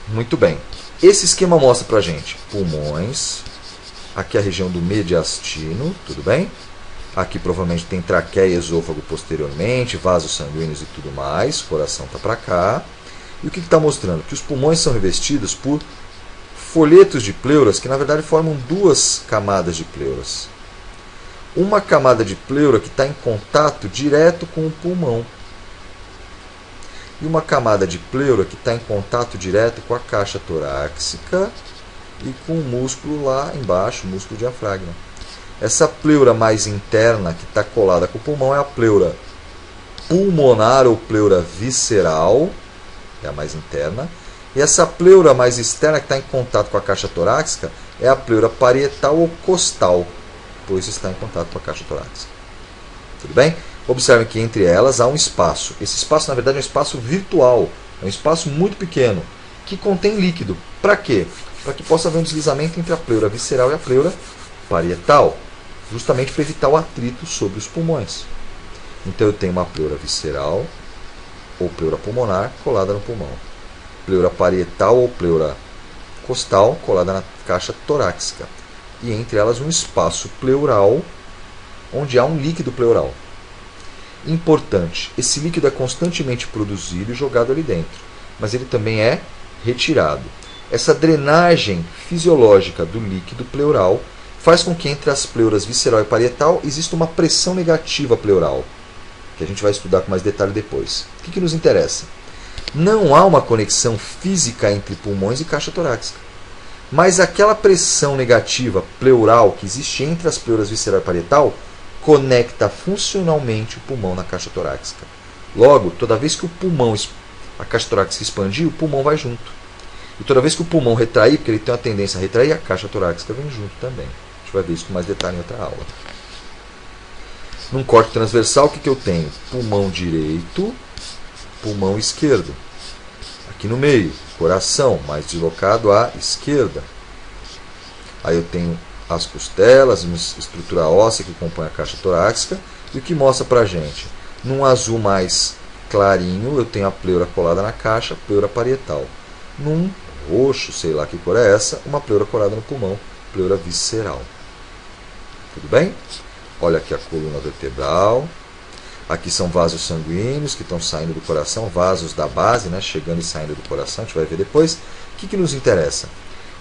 Muito bem. Esse esquema mostra pra gente pulmões, aqui a região do mediastino, tudo bem? Aqui provavelmente tem traqueia e esôfago posteriormente, vasos sanguíneos e tudo mais, o coração está para cá. E o que está mostrando? Que os pulmões são revestidos por folhetos de pleuras, que na verdade formam duas camadas de pleuras. Uma camada de pleura que está em contato direto com o pulmão. E uma camada de pleura que está em contato direto com a caixa torácica e com o músculo lá embaixo, o músculo diafragma. Essa pleura mais interna que está colada com o pulmão é a pleura pulmonar ou pleura visceral, é a mais interna. E essa pleura mais externa que está em contato com a caixa torácica é a pleura parietal ou costal, pois está em contato com a caixa torácica. Tudo bem? Observem que entre elas há um espaço. Esse espaço, na verdade, é um espaço virtual. É um espaço muito pequeno, que contém líquido. Para quê? Para que possa haver um deslizamento entre a pleura visceral e a pleura parietal, justamente para evitar o atrito sobre os pulmões. Então eu tenho uma pleura visceral ou pleura pulmonar colada no pulmão. Pleura parietal ou pleura costal colada na caixa torácica. E entre elas um espaço pleural, onde há um líquido pleural. Importante, esse líquido é constantemente produzido e jogado ali dentro, mas ele também é retirado. Essa drenagem fisiológica do líquido pleural faz com que entre as pleuras visceral e parietal exista uma pressão negativa pleural, que a gente vai estudar com mais detalhe depois. O que nos interessa? Não há uma conexão física entre pulmões e caixa torácica, mas aquela pressão negativa pleural que existe entre as pleuras visceral e parietal conecta funcionalmente o pulmão na caixa torácica. Logo, toda vez que o pulmão, a caixa torácica expandir, o pulmão vai junto. E toda vez que o pulmão retrair, porque ele tem uma tendência a retrair, a caixa torácica vem junto também. A gente vai ver isso com mais detalhe em outra aula. Num corte transversal, o que eu tenho? Pulmão direito, pulmão esquerdo. Aqui no meio, coração, mais deslocado à esquerda. Aí eu tenho as costelas, uma estrutura óssea que compõe a caixa torácica. E o que mostra pra gente? Num azul mais clarinho, eu tenho a pleura colada na caixa, pleura parietal. Num roxo, sei lá que cor é essa, uma pleura colada no pulmão, pleura visceral. Tudo bem? Olha aqui a coluna vertebral. Aqui são vasos sanguíneos que estão saindo do coração, vasos da base, né, chegando e saindo do coração, a gente vai ver depois. O que nos interessa?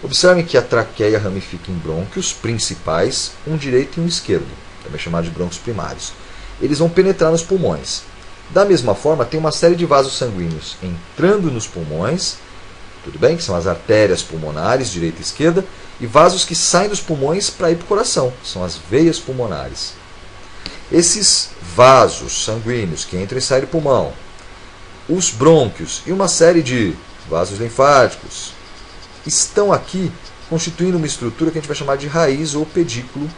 Observem que a traqueia ramifica em brônquios principais, um direito e um esquerdo, também chamado de brônquios primários. Eles vão penetrar nos pulmões. Da mesma forma, tem uma série de vasos sanguíneos entrando nos pulmões, tudo bem? Que são as artérias pulmonares, direita e esquerda, e vasos que saem dos pulmões para ir para o coração, são as veias pulmonares. Esses vasos sanguíneos que entram e saem do pulmão, os brônquios e uma série de vasos linfáticos estão aqui constituindo uma estrutura que a gente vai chamar de raiz ou pedículo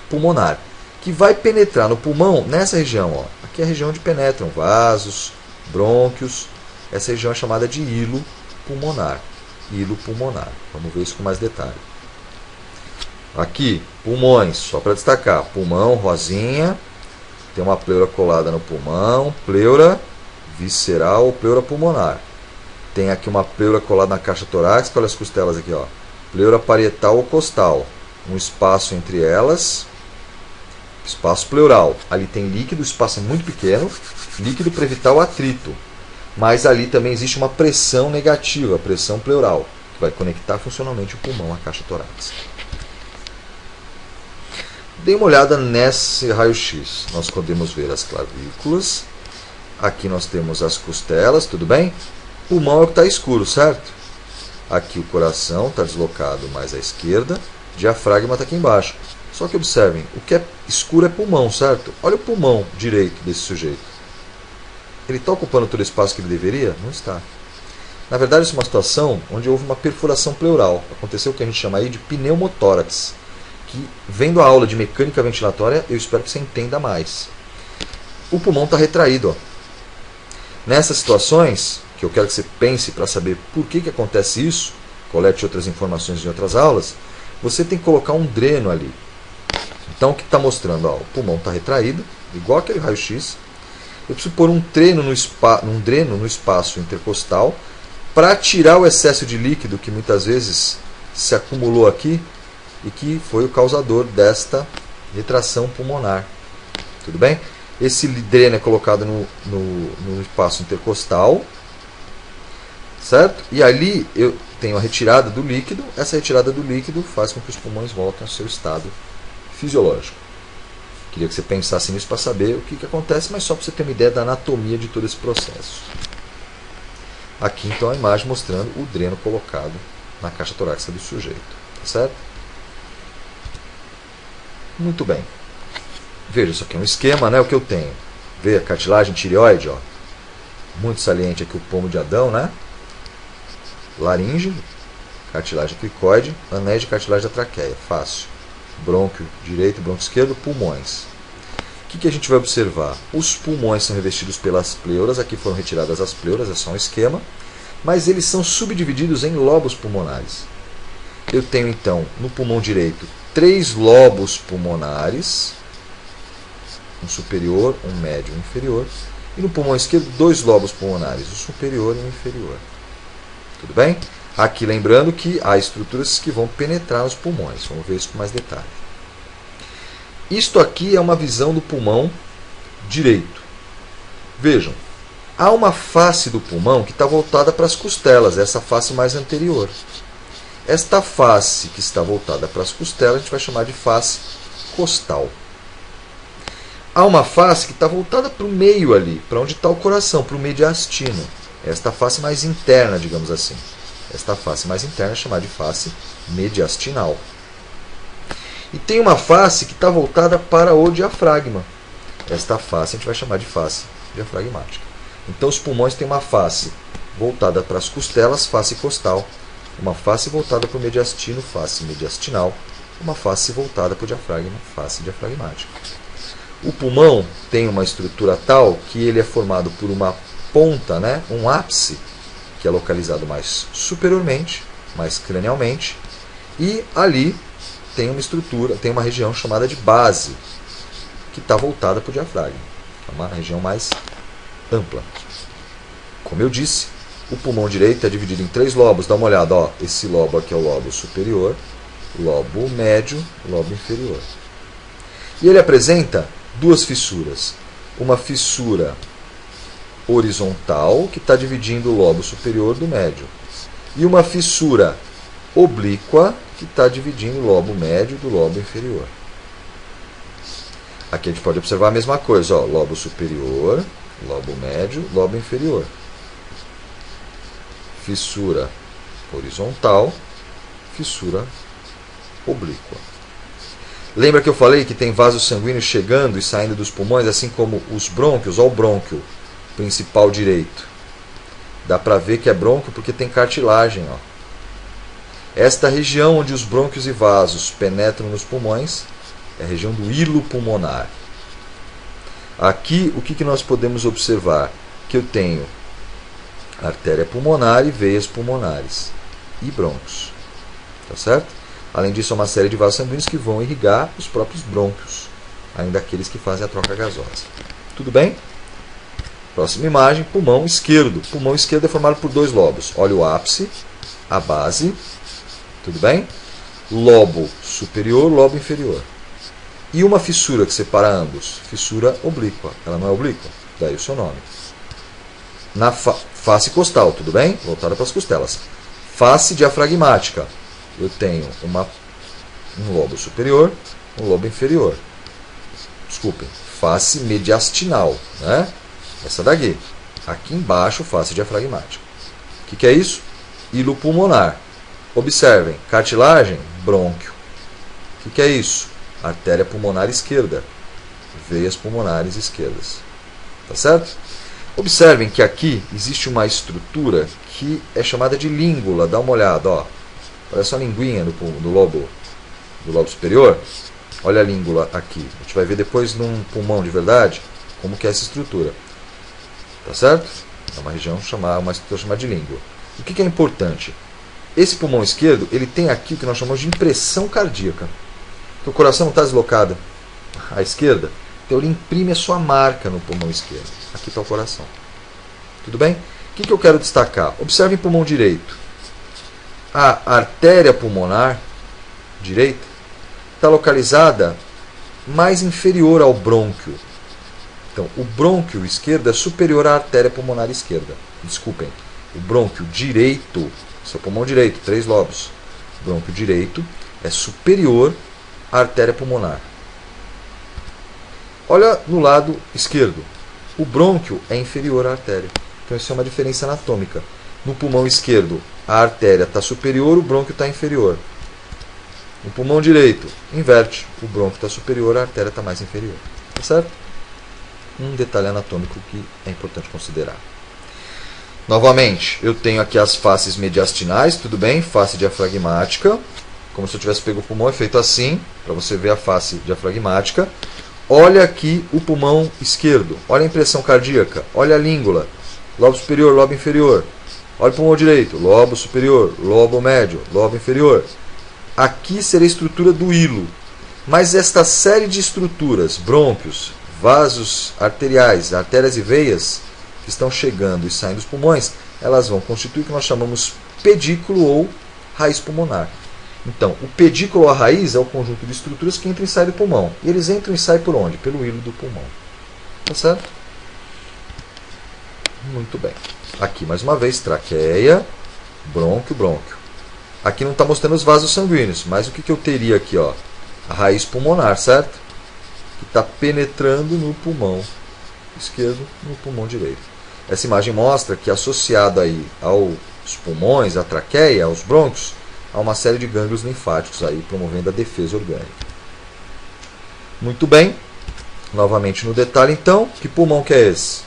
pulmonar, que vai penetrar no pulmão nessa região. Ó. Aqui é a região onde penetram vasos, brônquios. Essa região é chamada de hilo pulmonar. Hilo pulmonar. Vamos ver isso com mais detalhe. Aqui, pulmões, só para destacar. Pulmão, rosinha. Tem uma pleura colada no pulmão. Pleura visceral ou pleura pulmonar. Tem aqui uma pleura colada na caixa torácica. Olha as costelas aqui. Ó. Pleura parietal ou costal. Um espaço entre elas. Espaço pleural. Ali tem líquido, o espaço é muito pequeno. Líquido para evitar o atrito. Mas ali também existe uma pressão negativa, pressão pleural, que vai conectar funcionalmente o pulmão à caixa torácica. Dê uma olhada nesse raio-x. Nós podemos ver as clavículas. Aqui nós temos as costelas, tudo bem? Pulmão é o que está escuro, certo? Aqui o coração está deslocado mais à esquerda. Diafragma está aqui embaixo. Só que observem, o que é escuro é pulmão, certo? Olha o pulmão direito desse sujeito. Ele está ocupando todo o espaço que ele deveria? Não está. Na verdade, isso é uma situação onde houve uma perfuração pleural. Aconteceu o que a gente chama aí de pneumotórax. Que, vendo a aula de mecânica ventilatória, eu espero que você entenda mais. O pulmão está retraído. Ó. Nessas situações, que eu quero que você pense para saber por que acontece isso, colete outras informações em outras aulas, você tem que colocar um dreno ali. Então, o que está mostrando? Ó, o pulmão está retraído, igual aquele raio-x. Eu preciso pôr um dreno no espaço intercostal para tirar o excesso de líquido que muitas vezes se acumulou aqui e que foi o causador desta retração pulmonar. Tudo bem? Esse dreno é colocado no espaço intercostal, certo? E ali eu tenho a retirada do líquido. Essa retirada do líquido faz com que os pulmões voltem ao seu estado fisiológico. Queria que você pensasse nisso para saber o que acontece, mas só para você ter uma ideia da anatomia de todo esse processo. Aqui então a imagem mostrando o dreno colocado na caixa torácica do sujeito. Tá certo? Muito bem. Veja, isso aqui é um esquema, né? O que eu tenho. Vê a cartilagem tireoide, ó. Muito saliente aqui o pomo de Adão, né? Laringe, cartilagem cricoide, anéis de cartilagem da traqueia. Fácil. Brônquio direito, brônquio esquerdo, pulmões. O que a gente vai observar? Os pulmões são revestidos pelas pleuras. Aqui foram retiradas as pleuras, é só um esquema. Mas eles são subdivididos em lobos pulmonares. Eu tenho então, no pulmão direito, 3 lobos pulmonares. Um superior, um médio e um inferior. E no pulmão esquerdo, 2 lobos pulmonares, o superior e o inferior. Tudo bem? Aqui lembrando que há estruturas que vão penetrar nos pulmões. Vamos ver isso com mais detalhe. Isto aqui é uma visão do pulmão direito. Vejam, há uma face do pulmão que está voltada para as costelas, essa face mais anterior. Esta face que está voltada para as costelas a gente vai chamar de face costal. Há uma face que está voltada para o meio ali, para onde está o coração, para o mediastino. Esta face mais interna, digamos assim. Esta face mais interna é chamada de face mediastinal. E tem uma face que está voltada para o diafragma. Esta face a gente vai chamar de face diafragmática. Então os pulmões têm uma face voltada para as costelas, face costal. Uma face voltada para o mediastino, face mediastinal. Uma face voltada para o diafragma, face diafragmática. O pulmão tem uma estrutura tal que ele é formado por uma ponta, né, um ápice, que é localizado mais superiormente, mais cranialmente, e ali tem uma estrutura, tem uma região chamada de base, que está voltada para o diafragma. É uma região mais ampla. Como eu disse, o pulmão direito é dividido em 3 lobos. Dá uma olhada, ó, esse lobo aqui é o lobo superior, lobo médio, lobo inferior. E ele apresenta 2 fissuras. Uma fissura horizontal, que está dividindo o lobo superior do médio. E uma fissura oblíqua, que está dividindo o lobo médio do lobo inferior. Aqui a gente pode observar a mesma coisa, ó, lobo superior, lobo médio, lobo inferior. Fissura horizontal, fissura oblíqua. Lembra que eu falei que tem vasos sanguíneos chegando e saindo dos pulmões, assim como os brônquios? Olha o brônquio principal direito. Dá para ver que é brônquio porque tem cartilagem. Ó. Esta região onde os brônquios e vasos penetram nos pulmões é a região do hilo pulmonar. Aqui, o que nós podemos observar? Que eu tenho artéria pulmonar e veias pulmonares e brônquios. Tá certo? Além disso, há uma série de vasos sanguíneos que vão irrigar os próprios brônquios, ainda aqueles que fazem a troca gasosa. Tudo bem? Próxima imagem, pulmão esquerdo. Pulmão esquerdo é formado por 2 lobos. Olha o ápice, a base. Tudo bem? Lobo superior, lobo inferior. E uma fissura que separa ambos. Fissura oblíqua. Ela não é oblíqua? Daí o seu nome. Na face costal, tudo bem? Voltada para as costelas. Face diafragmática. Eu tenho um lobo superior, um lobo inferior. Desculpem, face mediastinal, né? Essa daqui. Aqui embaixo, face diafragmática. O que é isso? Hilo pulmonar. Observem, cartilagem, brônquio. O que é isso? Artéria pulmonar esquerda. Veias pulmonares esquerdas. Tá certo? Observem que aqui existe uma estrutura que é chamada de língula. Dá uma olhada, ó. Parece uma linguinha do lobo superior. Olha a língula aqui. A gente vai ver depois num pulmão de verdade como que é essa estrutura. Tá certo? É uma região chamada, uma estrutura chamada de língula. O que é importante? Esse pulmão esquerdo, ele tem aqui o que nós chamamos de impressão cardíaca. Porque o coração não está deslocado à esquerda, então ele imprime a sua marca no pulmão esquerdo. Aqui está o coração. Tudo bem? que eu quero destacar? Observe o pulmão direito. A artéria pulmonar direita está localizada mais inferior ao brônquio. Então, o brônquio esquerdo é superior à artéria pulmonar esquerda. Desculpem, o brônquio direito, seu pulmão direito, 3 lobos. O brônquio direito é superior à artéria pulmonar. Olha no lado esquerdo. O brônquio é inferior à artéria. Então, isso é uma diferença anatômica. No pulmão esquerdo, a artéria está superior, o brônquio está inferior. No pulmão direito, inverte. O brônquio está superior, a artéria está mais inferior. Tá certo? Um detalhe anatômico que é importante considerar. Novamente, eu tenho aqui as faces mediastinais, tudo bem? Face diafragmática. Como se eu tivesse pego o pulmão, é feito assim, para você ver a face diafragmática. Olha aqui o pulmão esquerdo. Olha a impressão cardíaca. Olha a língula. Lobo superior, lobo inferior. Olha o pulmão direito. Lobo superior, lobo médio, lobo inferior. Aqui seria a estrutura do hilo. Mas esta série de estruturas, brônquios, vasos arteriais, artérias e veias, que estão chegando e saindo dos pulmões, elas vão constituir o que nós chamamos pedículo ou raiz pulmonar. Então, o pedículo ou a raiz é o conjunto de estruturas que entra e sai do pulmão. E eles entram e saem por onde? Pelo hilo do pulmão. Tá certo? Muito bem. Aqui, mais uma vez, traqueia, brônquio, brônquio. Aqui não está mostrando os vasos sanguíneos, mas o que eu teria aqui? Ó? A raiz pulmonar, certo? Que está penetrando no pulmão esquerdo e no pulmão direito. Essa imagem mostra que, associado aí aos pulmões, à traqueia, aos brônquios, há uma série de gânglios linfáticos aí promovendo a defesa orgânica. Muito bem. Novamente no detalhe, então, que pulmão que é esse?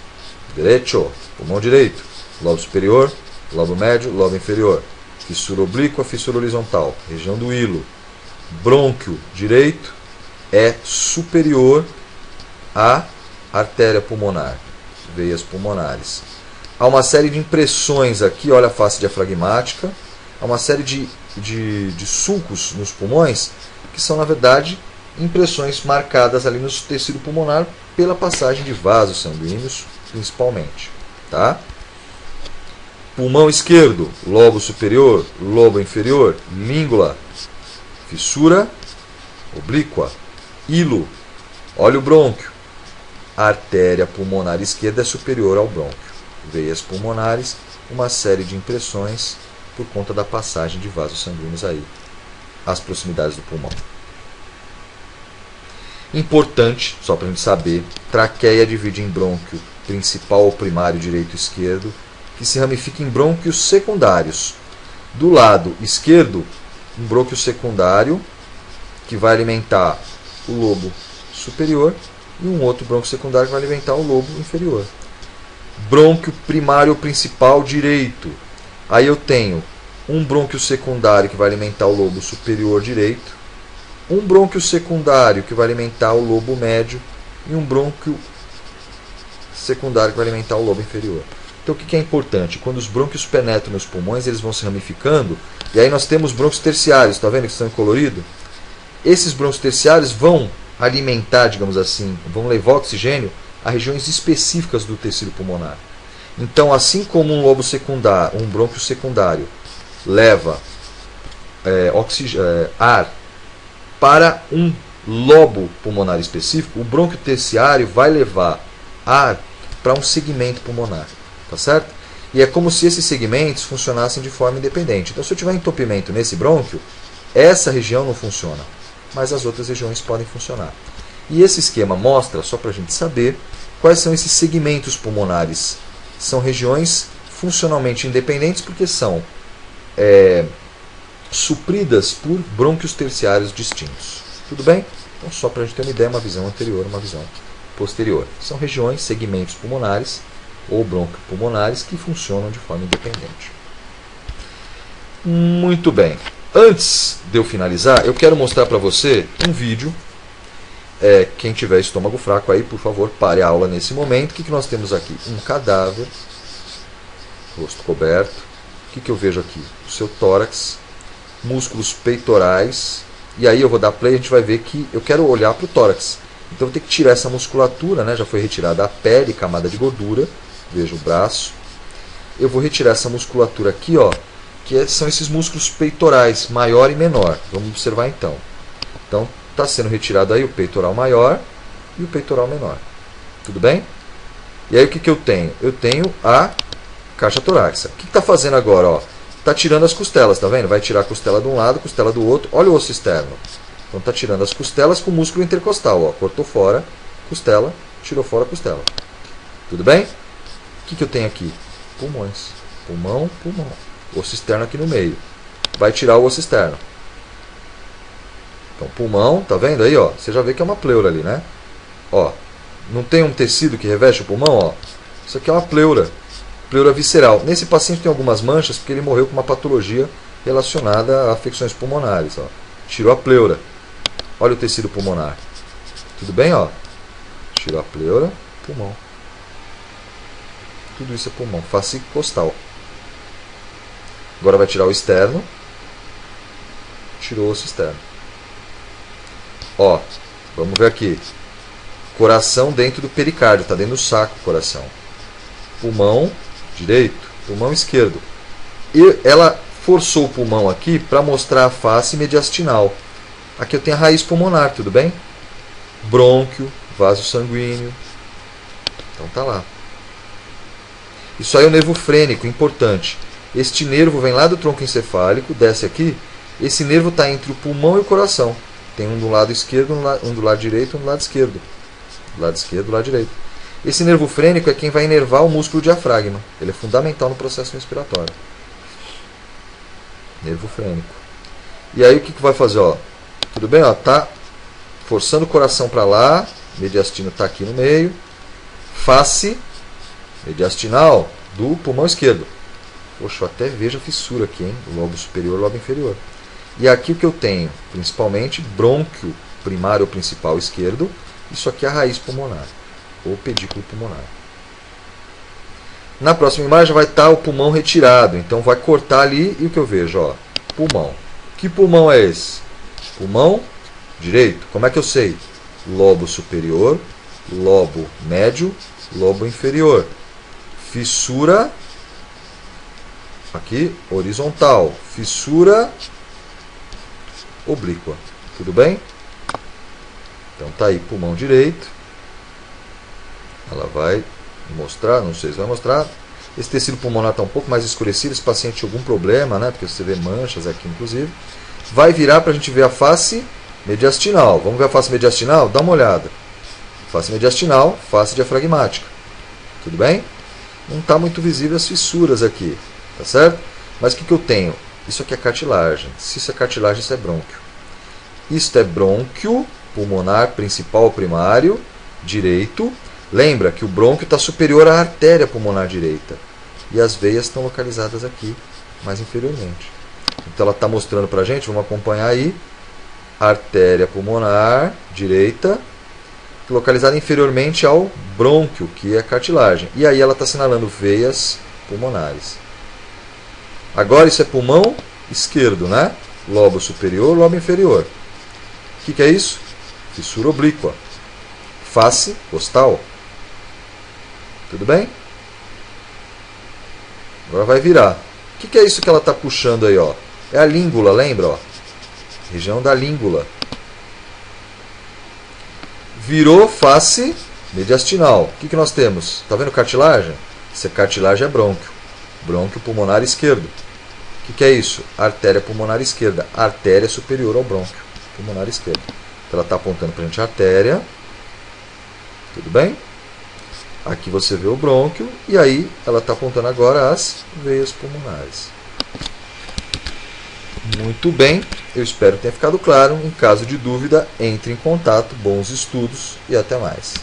Direito, pulmão direito. Lobo superior, lobo médio, lobo inferior. Fissura oblíqua, fissura horizontal. Região do hilo. Brônquio direito é superior à artéria pulmonar, veias pulmonares. Há uma série de impressões aqui, olha a face diafragmática. Há uma série de sulcos nos pulmões, que são, na verdade, impressões marcadas ali no tecido pulmonar pela passagem de vasos sanguíneos, principalmente. Tá? Pulmão esquerdo, lobo superior, lobo inferior, língula, fissura oblíqua, hilo, olha o brônquio. A artéria pulmonar esquerda é superior ao brônquio. Veias pulmonares, uma série de impressões por conta da passagem de vasos sanguíneos aí, às proximidades do pulmão. Importante, só para a gente saber, traqueia divide em brônquio principal ou primário direito e esquerdo, que se ramifica em brônquios secundários. Do lado esquerdo, um brônquio secundário, que vai alimentar o lobo superior, e um outro brônquio secundário que vai alimentar o lobo inferior. Brônquio primário ou principal direito. Aí eu tenho um brônquio secundário que vai alimentar o lobo superior direito, um brônquio secundário que vai alimentar o lobo médio e um brônquio secundário que vai alimentar o lobo inferior. Então o que é importante? Quando os brônquios penetram nos pulmões, eles vão se ramificando, e aí nós temos brônquios terciários, está vendo que estão em colorido? Esses brônquios terciários vão alimentar, digamos assim, vão levar oxigênio a regiões específicas do tecido pulmonar. Então, assim como um lobo secundário, um brônquio secundário leva ar para um lobo pulmonar específico, o brônquio terciário vai levar ar para um segmento pulmonar, tá certo? E é como se esses segmentos funcionassem de forma independente. Então, se eu tiver entupimento nesse brônquio, essa região não funciona, mas as outras regiões podem funcionar. E esse esquema mostra, só para a gente saber, quais são esses segmentos pulmonares. São regiões funcionalmente independentes porque são supridas por brônquios terciários distintos. Tudo bem? Então, só para a gente ter uma ideia, uma visão anterior, uma visão posterior. São regiões, segmentos pulmonares ou bronquiopulmonares que funcionam de forma independente. Muito bem. Antes de eu finalizar, eu quero mostrar para você um vídeo. Quem tiver estômago fraco aí, por favor, pare a aula nesse momento. O que nós temos aqui? Um cadáver, rosto coberto. O que eu vejo aqui? O seu tórax, músculos peitorais. E aí eu vou dar play e a gente vai ver que eu quero olhar para o tórax. Então eu tenho que tirar essa musculatura, né? Já foi retirada a pele, camada de gordura. Veja o braço. eu vou retirar essa musculatura aqui, ó, são esses músculos peitorais, maior e menor. Vamos observar então. Então, está sendo retirado aí o peitoral maior e o peitoral menor. Tudo bem? E aí o que eu tenho? Eu tenho a caixa torácica. O que está fazendo agora? Está tirando as costelas, tá vendo? Vai tirar a costela de um lado, costela do outro. Olha o osso externo. Então está tirando as costelas com o músculo intercostal. Ó. Cortou fora, costela, tirou fora a costela. Tudo bem? O que eu tenho aqui? Pulmões. Pulmão, pulmão. Osso externo aqui no meio. Vai tirar o osso externo. Então, pulmão, tá vendo aí, ó? Você já vê que é uma pleura ali, né? Ó, não tem um tecido que reveste o pulmão, ó? Isso aqui é uma pleura. Pleura visceral. Nesse paciente tem algumas manchas porque ele morreu com uma patologia relacionada a afecções pulmonares, ó. Tirou a pleura. Olha o tecido pulmonar. Tudo bem, ó? Tirou a pleura, pulmão. Tudo isso é pulmão. Face costal. Agora vai tirar o externo. Tirou o osso externo. Ó, vamos ver aqui. Coração dentro do pericárdio, está dentro do saco o coração. Pulmão direito, pulmão esquerdo. E ela forçou o pulmão aqui para mostrar a face mediastinal. Aqui eu tenho a raiz pulmonar, tudo bem? Brônquio, vaso sanguíneo. Então tá lá. Isso aí é o nervo frênico, importante. Este nervo vem lá do tronco encefálico, desce aqui. Esse nervo está entre o pulmão e o coração. Tem um do lado esquerdo, um do lado direito e um do lado esquerdo. Do lado esquerdo, do lado direito. Esse nervo frênico é quem vai inervar o músculo diafragma. Ele é fundamental no processo respiratório. Nervo frênico. E aí o que vai fazer? Ó? Tudo bem? Ó, tá forçando o coração para lá. Mediastino está aqui no meio. Face mediastinal do pulmão esquerdo. Poxa, eu até vejo a fissura aqui, hein? O lobo superior e o lobo inferior. E aqui o que eu tenho? Principalmente brônquio primário ou principal esquerdo. Isso aqui é a raiz pulmonar, ou pedículo pulmonar. Na próxima imagem vai estar o pulmão retirado. Então vai cortar ali e o que eu vejo? Ó, pulmão. Que pulmão é esse? Pulmão direito. Como é que eu sei? Lobo superior, lobo médio, lobo inferior. Fissura aqui horizontal, fissura oblíqua. Tudo bem? Então tá aí, pulmão direito. Ela vai mostrar, não sei se vai mostrar. Esse tecido pulmonar está um pouco mais escurecido. Esse paciente tinha algum problema, né? Porque você vê manchas aqui, inclusive. Vai virar para a gente ver a face mediastinal. Vamos ver a face mediastinal? Dá uma olhada. Face mediastinal, face diafragmática. Tudo bem? Não está muito visível as fissuras aqui. Tá certo? Mas o que eu tenho? Isso aqui é cartilagem. Se isso é cartilagem, isso é brônquio. Isto é brônquio pulmonar principal primário direito. Lembra que o brônquio está superior à artéria pulmonar direita. E as veias estão localizadas aqui, mais inferiormente. Então ela está mostrando para a gente, vamos acompanhar aí, artéria pulmonar direita, localizada inferiormente ao brônquio, que é a cartilagem. E aí ela está assinalando veias pulmonares. Agora isso é pulmão esquerdo, né? Lobo superior, lobo inferior. O que é isso? Fissura oblíqua. Face costal. Tudo bem? Agora vai virar. O que é isso que ela está puxando aí? Ó? É a língula, lembra? Ó? Região da língula. Virou face mediastinal. O que nós temos? Está vendo cartilagem? Essa cartilagem é brônquio. Brônquio pulmonar esquerdo. O que é isso? Artéria pulmonar esquerda. Artéria superior ao brônquio pulmonar esquerdo. Então ela está apontando para a gente a artéria. Tudo bem? Aqui você vê o brônquio. E aí ela está apontando agora as veias pulmonares. Muito bem. Eu espero que tenha ficado claro. Em caso de dúvida, entre em contato. Bons estudos e até mais.